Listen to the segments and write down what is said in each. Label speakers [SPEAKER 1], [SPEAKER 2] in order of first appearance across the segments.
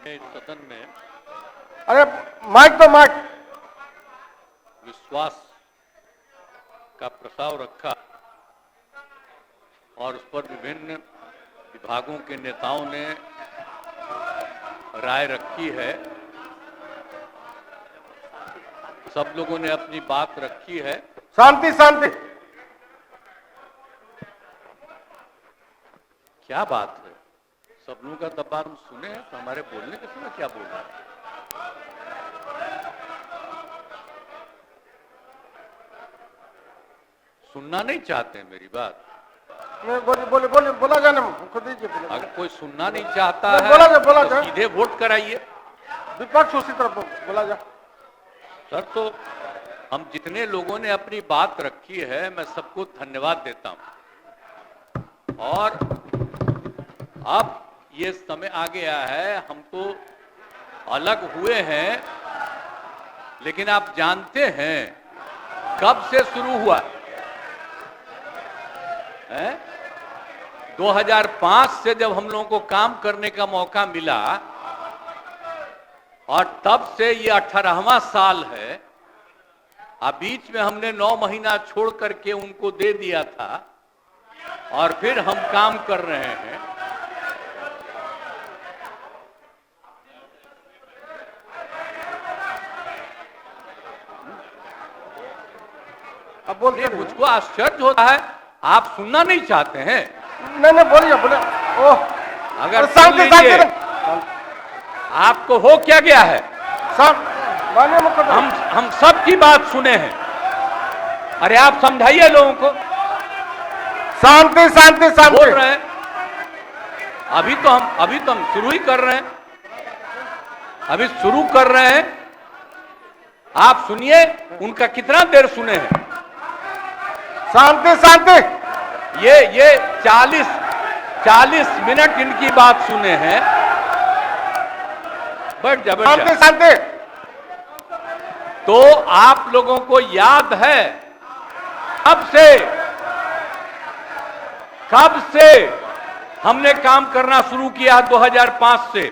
[SPEAKER 1] सदन में
[SPEAKER 2] अरे माइक तो माइक।
[SPEAKER 1] विश्वास का प्रस्ताव रखा और उस पर विभिन्न विभागों के नेताओं ने राय रखी है। सब लोगों ने अपनी बात रखी है।
[SPEAKER 2] शांति शांति।
[SPEAKER 1] क्या बात है, सब लोगों का दबा हम सुने हैं तो हमारे बोलने के समय क्या बोल रहे हैं? सुनना नहीं चाहते हैं मेरी बात?
[SPEAKER 2] बोले बोले बोले बोला जाने खुद दीजिए।
[SPEAKER 1] अगर कोई सुनना नहीं चाहता है
[SPEAKER 2] बोला
[SPEAKER 1] तो सीधे वोट कराइए।
[SPEAKER 2] विपक्ष उसी तरफ बोला जा।
[SPEAKER 1] सर, तो हम जितने लोगों ने अपनी बात रखी है मैं सबको धन्यवाद देता हूं। और अब ये समय आ गया है, हम तो अलग हुए हैं, लेकिन आप जानते हैं कब से शुरू हुआ है? 2005 से जब हम लोगों को काम करने का मौका मिला और तब से ये 18वां साल है। अब बीच में हमने 9 महीना छोड़ करके उनको दे दिया था और फिर हम काम कर रहे हैं।
[SPEAKER 2] अब बोलिए।
[SPEAKER 1] मुझको आश्चर्य होता है, आप सुनना नहीं चाहते हैं?
[SPEAKER 2] नहीं बोलिए बोले। ओह,
[SPEAKER 1] अगर सुन लीजिए, आपको हो क्या गया है? हम सब की बात सुने हैं। अरे आप समझाइए लोगों को।
[SPEAKER 2] शांति शांति शांति
[SPEAKER 1] बोल रहे हैं। अभी तो हम शुरू ही कर रहे हैं। अभी शुरू कर रहे हैं। आप सुनिए, उनका कितना देर सुने हैं?
[SPEAKER 2] शांति शांति।
[SPEAKER 1] ये 40 मिनट इनकी बात सुने हैं। बैठ जा, बैठ जा।
[SPEAKER 2] शांति शांति।
[SPEAKER 1] तो आप लोगों को याद है कब से हमने काम करना शुरू किया? 2005 से।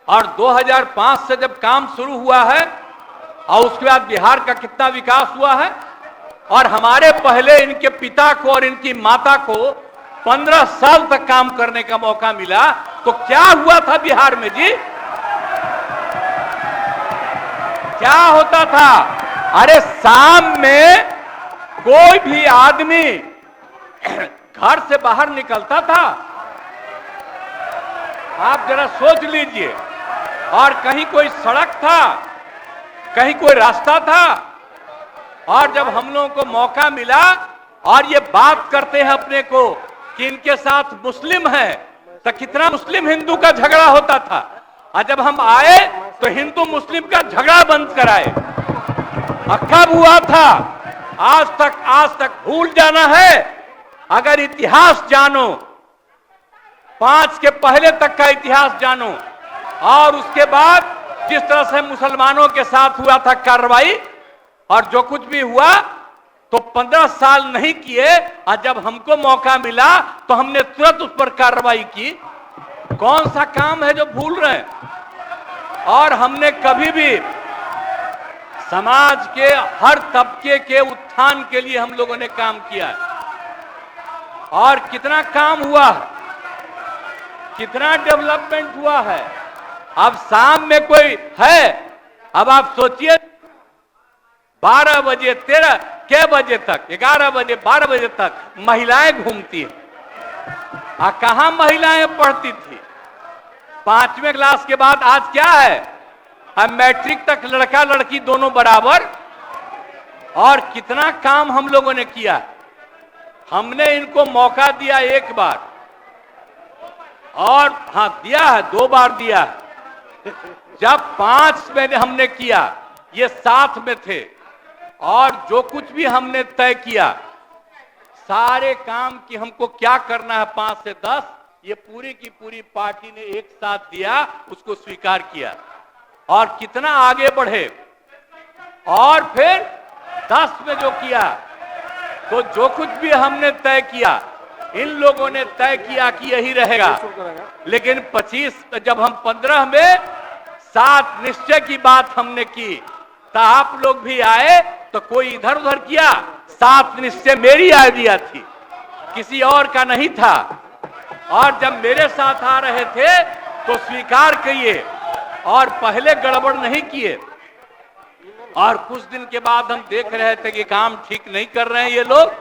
[SPEAKER 1] और 2005 से जब काम शुरू हुआ है और उसके बाद बिहार का कितना विकास हुआ है। और हमारे पहले इनके पिता को और इनकी माता को 15 साल तक काम करने का मौका मिला। तो क्या हुआ था बिहार में जी? क्या होता था? अरे शाम में कोई भी आदमी घर से बाहर निकलता था, आप जरा सोच लीजिए, और कहीं कोई सड़क था, कहीं कोई रास्ता था। और जब हम लोगों को मौका मिला और ये बात करते हैं अपने को कि इनके साथ मुस्लिम है, तो कितना मुस्लिम हिंदू का झगड़ा होता था। और जब हम आए तो हिंदू मुस्लिम का झगड़ा बंद कराए। और कब हुआ था? आज तक भूल जाना है। अगर इतिहास जानो, 5 के पहले तक का इतिहास जानो, और उसके बाद जिस तरह से मुसलमानों के साथ हुआ था कार्रवाई और जो कुछ भी हुआ, तो 15 साल नहीं किए। और जब हमको मौका मिला तो हमने तुरंत उस पर कार्रवाई की। कौन सा काम है जो भूल रहे हैं? और हमने कभी भी समाज के हर तबके के उत्थान के लिए हम लोगों ने काम किया है। और कितना काम हुआ है, कितना डेवलपमेंट हुआ है। अब शाम में कोई है, अब आप सोचिए 12 बजे 13 के बजे तक, 11 बजे 12 बजे तक महिलाएं घूमती हैं। कहां महिलाएं पढ़ती थी? 5वें क्लास के बाद आज क्या है? अब मैट्रिक तक लड़का लड़की दोनों बराबर। और कितना काम हम लोगों ने किया। हमने इनको मौका दिया एक बार, और हां दिया है, 2 बार दिया है। जब 5 में हमने किया, ये 7 में थे, और जो कुछ भी हमने तय किया, सारे काम की हमको क्या करना है 5 से 10, ये पूरी की पूरी पार्टी ने एक साथ दिया, उसको स्वीकार किया और कितना आगे बढ़े। और फिर 10 में जो किया, तो जो कुछ भी हमने तय किया इन लोगों ने तय किया कि यही रहेगा, लेकिन 25 जब हम 15 में 7 निश्चय की बात हमने की तो आप लोग भी आए तो कोई इधर उधर किया। 7 निश्चय मेरी आइडिया थी, किसी और का नहीं था। और जब मेरे साथ आ रहे थे तो स्वीकार किए और पहले गड़बड़ नहीं किए। और कुछ दिन के बाद हम देख रहे थे कि काम ठीक नहीं कर रहे हैं ये लोग,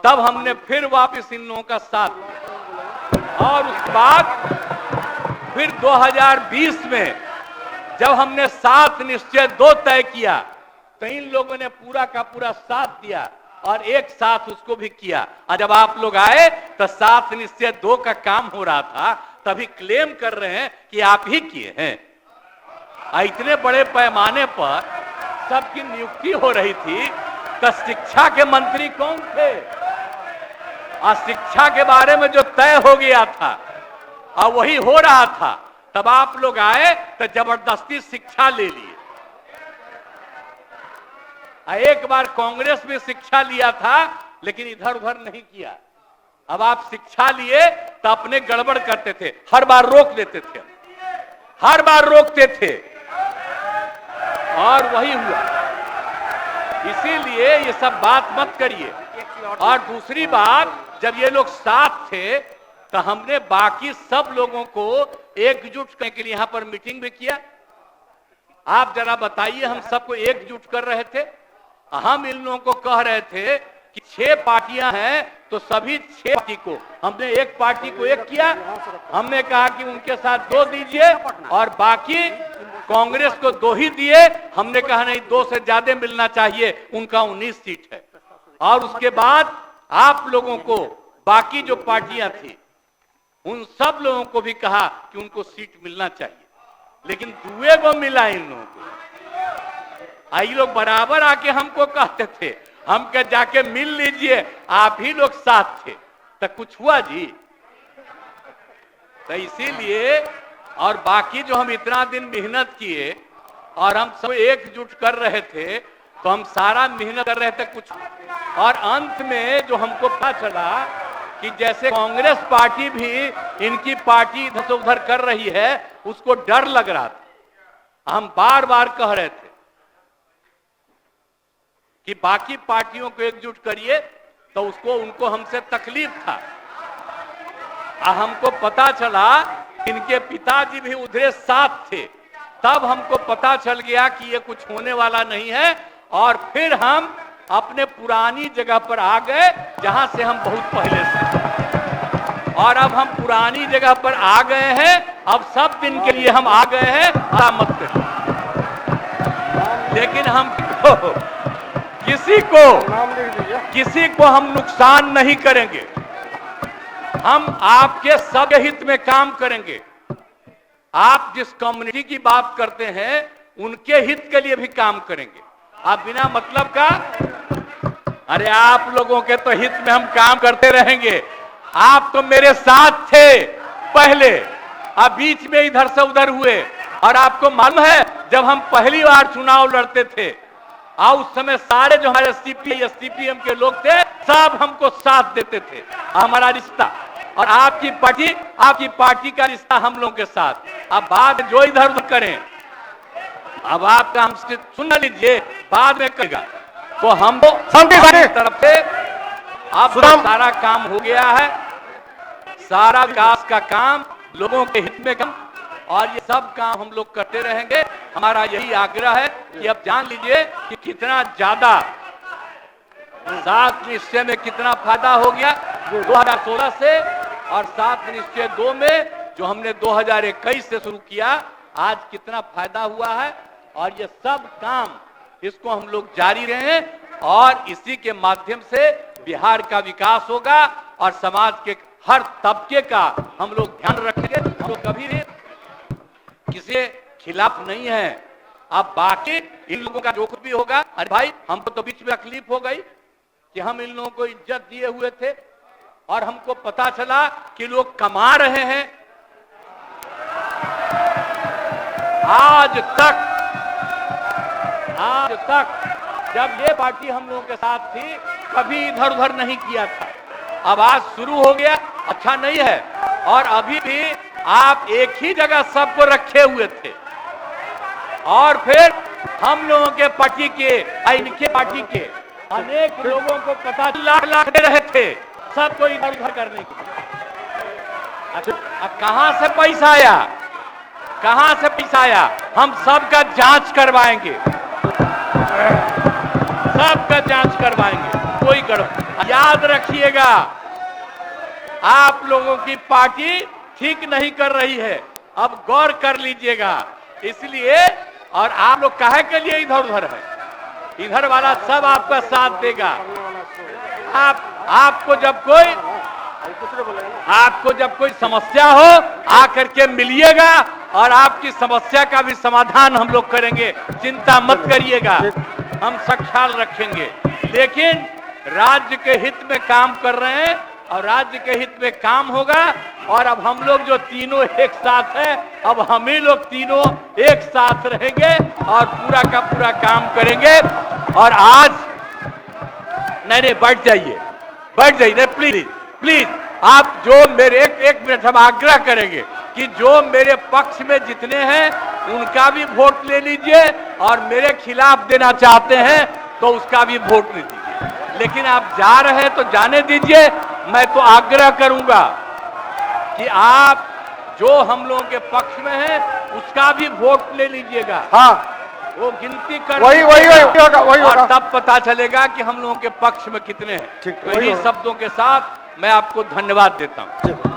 [SPEAKER 1] तब हमने फिर वापस इन लोगों का साथ दिया। और उसके बाद फिर 2020 में जब हमने 7 निश्चय 2 तय किया तो इन लोगों ने पूरा का पूरा साथ दिया और एक साथ उसको भी किया। और जब आप लोग आए तो 7 निश्चय 2 का काम हो रहा था, तभी क्लेम कर रहे हैं कि आप ही किए हैं। इतने बड़े पैमाने पर सबकी नियुक्ति हो रही थी तो शिक्षा के मंत्री कौन थे? और शिक्षा के बारे में जो तय हो गया था और वही हो रहा था, तब आप लोग आए तो जबरदस्ती शिक्षा ले लिए। एक बार कांग्रेस में शिक्षा लिया था लेकिन इधर उधर नहीं किया। अब आप शिक्षा लिए तो अपने गड़बड़ करते थे, हर बार रोक देते थे, हर बार रोकते थे और वही हुआ। इसीलिए ये सब बात मत करिए। और दूसरी बात, जब ये लोग साथ थे तो हमने बाकी सब लोगों को एकजुट करने के लिए यहां पर मीटिंग भी किया। आप जरा बताइए, हम सबको एकजुट कर रहे थे। हम इन लोगों को कह रहे थे कि 6 पार्टियां हैं तो सभी 6 पार्टी को, हमने एक पार्टी को एक किया। हमने कहा कि उनके साथ 2 दीजिए और बाकी कांग्रेस को 2 ही दिए। हमने कहा नहीं, 2 से ज्यादा मिलना चाहिए, उनका 19 सीट है। और उसके बाद आप लोगों को बाकी जो पार्टियां थी उन सब लोगों को भी कहा कि उनको सीट मिलना चाहिए, लेकिन दुए को मिला इन लोगों को। आई लोग बराबर आके हमको कहते थे, हम कह जाके मिल लीजिए, आप ही लोग साथ थे, तो कुछ हुआ जी? तो इसीलिए, और बाकी जो हम इतना दिन मेहनत किए और हम सब एकजुट कर रहे थे, तो हम सारा मेहनत कर रहे थे कुछ। और अंत में जो हमको पता चला कि जैसे कांग्रेस पार्टी भी इनकी पार्टी इधर से उधर कर रही है, उसको डर लग रहा था। हम बार बार कह रहे थे कि बाकी पार्टियों को एकजुट करिए, तो उसको उनको हमसे तकलीफ था। हमको पता चला इनके पिताजी भी उधरे साथ थे, तब हमको पता चल गया कि ये कुछ होने वाला नहीं है। और फिर हम अपने पुरानी जगह पर आ गए जहां से हम बहुत पहले से। और अब हम पुरानी जगह पर आ गए हैं, अब सब दिन के लिए हम आ गए हैं। मत करिए, लेकिन हम किसी को हम नुकसान नहीं करेंगे। हम आपके सब हित में काम करेंगे। आप जिस कम्युनिटी की बात करते हैं उनके हित के लिए भी काम करेंगे। आप बिना मतलब का, अरे आप लोगों के तो हित में हम काम करते रहेंगे। आप तो मेरे साथ थे पहले, अब बीच में इधर से उधर हुए। और आपको मालूम है, जब हम पहली बार चुनाव लड़ते थे उस समय सारे जो हमारे सीपीएम के लोग थे, सब हमको साथ देते थे। हमारा रिश्ता और आपकी पार्टी का रिश्ता हम लोगों के साथ। अब बात जो इधर उधर करें, अब आपका हमसे सुन लीजिए, बाद में करेगा तो हम तरफ से अब सारा काम हो गया है। सारा विकास का काम, लोगों के हित में काम, और ये सब काम हम लोग करते रहेंगे। हमारा यही आग्रह है कि अब जान लीजिए कि कितना ज्यादा 7 निश्चय में कितना फायदा हो गया 2016 से, और 7 निश्चय 2 में जो हमने 2021 से शुरू किया, आज कितना फायदा हुआ है। और ये सब काम, इसको हम लोग जारी रहें और इसी के माध्यम से बिहार का विकास होगा और समाज के हर तबके का हम लोग ध्यान रखेंगे। हम लोग कभी भी किसी के खिलाफ नहीं है। अब बाकी इन लोगों का जो कुछ भी होगा, अरे भाई हमको तो बीच में तकलीफ हो गई कि हम इन लोगों को इज्जत दिए हुए थे और हमको पता चला कि लोग कमा रहे हैं। आज तक जब ये पार्टी हम लोगों के साथ थी, कभी इधर उधर नहीं किया था। अब आज शुरू हो गया, अच्छा नहीं है। और अभी भी आप एक ही जगह सबको रखे हुए थे और फिर हम लोगों के पार्टी के, इनके पार्टी के अनेक लोगों को पता लाख दे रहे थे सबको इधर उधर करने की। अब कहां से पैसा आया, कहां से पैसा आया? हम सबका जांच करवाएंगे, सबका जांच करवाएंगे, कोई गड़बड़। याद रखिएगा, आप लोगों की पार्टी ठीक नहीं कर रही है, अब गौर कर लीजिएगा। इसलिए और आप लोग काहे के लिए इधर उधर है? इधर वाला सब आपका साथ देगा। आपको जब कोई समस्या हो आकर के मिलिएगा और आपकी समस्या का भी समाधान हम लोग करेंगे, चिंता मत करिएगा, हम सब ख्याल रखेंगे। लेकिन राज्य के हित में काम कर रहे हैं और राज्य के हित में काम होगा। और अब हम लोग जो तीनों एक साथ हैं, अब हम ही लोग तीनों एक साथ रहेंगे और पूरा का पूरा काम करेंगे। और आज नहीं बैठ जाइए, प्लीज प्लीज। आप जो मेरे एक मिनट हम आग्रह करेंगे कि जो मेरे पक्ष में जितने हैं उनका भी वोट ले लीजिए और मेरे खिलाफ देना चाहते हैं तो उसका भी वोट ले दीजिए। लेकिन आप जा रहे हैं तो जाने दीजिए। मैं तो आग्रह करूंगा कि आप जो हम लोगों के पक्ष में है उसका भी वोट ले लीजिएगा।
[SPEAKER 2] हाँ,
[SPEAKER 1] वो गिनती कर
[SPEAKER 2] वही होगा।
[SPEAKER 1] और तब पता चलेगा कि हम लोगों के पक्ष में कितने हैं।
[SPEAKER 2] ठीक,
[SPEAKER 1] तो इन्हीं शब्दों के साथ मैं आपको धन्यवाद देता हूं।